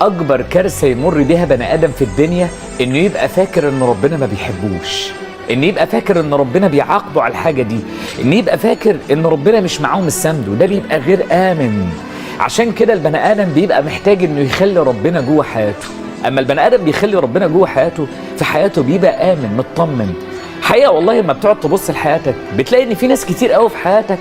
اكبر كارثه يمر بيها بني ادم في الدنيا انه يبقى فاكر ان ربنا ما بيحبوش، ان يبقى فاكر ان ربنا بيعاقبه على الحاجه دي، ان يبقى فاكر ان ربنا مش معاهم السند، وده بيبقى غير امن. عشان كده البني ادم بيبقى محتاج انه يخلي ربنا جوه حياته. اما البني ادم بيخلي ربنا جوه حياته، في حياته بيبقى امن مطمن. حقيقه والله لما بتقعد تبص لحياتك بتلاقي ان في ناس كتير قوي في حياتك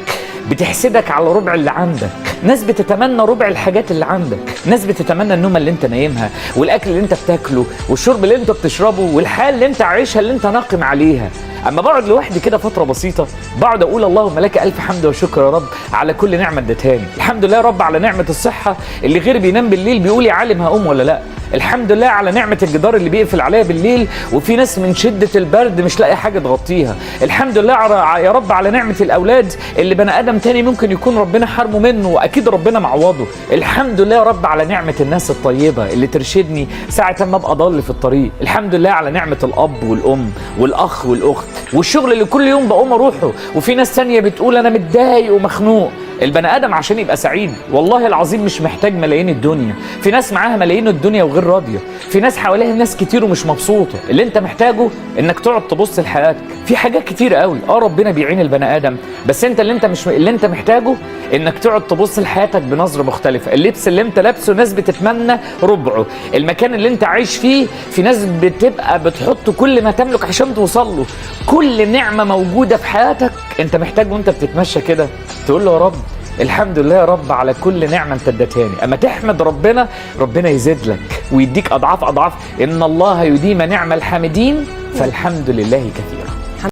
بتحسدك على ربع اللي عندك، ناس بتتمنى ربع الحاجات اللي عندك، ناس بتتمنى النومه اللي انت نايمها، والاكل اللي انت بتاكله، والشرب اللي انت بتشربه، والحياه اللي انت عايشها اللي انت ناقم عليها. اما بقعد لوحدي كده فتره بسيطه بقعد اقول اللهم لك الف حمد وشكر يا رب على كل نعمه اديتهاني. الحمد لله يا رب على نعمه الصحه اللي غير بينام بالليل بيقول يا عالم هقوم ولا لا. الحمد لله على نعمه الجدار اللي بيقفل عليها بالليل وفي ناس من شده البرد مش لاقي حاجه تغطيها. الحمد لله يا رب على نعمه الاولاد اللي بني ادم تاني ممكن يكون ربنا حرمه منه واكيد ربنا معوضه. الحمد لله يا رب على نعمه الناس الطيبه اللي ترشدني ساعه ما ابقى ضال في الطريق. الحمد لله على نعمه الاب والام والاخ والاخت والشغل اللي كل يوم بقوم اروحه. وفي ناس تانية بتقول انا متضايق ومخنوق. البني ادم عشان يبقى سعيد والله العظيم مش محتاج ملايين الدنيا. في ناس معاها ملايين الدنيا وغير راضيه، في ناس حواليها ناس كتير ومش مبسوطه. اللي انت محتاجه انك تقعد تبص لحياتك. في حاجات كتير قوي ربنا بيعين البني ادم، بس انت اللي انت محتاجه انك تقعد تبص لحياتك بنظره مختلفه. اللبس اللي انت لابسه ناس بتتمنى ربعه، المكان اللي انت عايش فيه في ناس بتبقى بتحط كل ما تملك عشان توصل له. كل نعمه موجوده في حياتك انت محتاج وانت بتتمشى كده تقول له يا رب الحمد لله يا رب على كل نعمه انت اديتهاني. اما تحمد ربنا ربنا يزيد لك ويديك اضعاف اضعاف. ان الله يديم نعم الحامدين فالحمد لله كثيرا.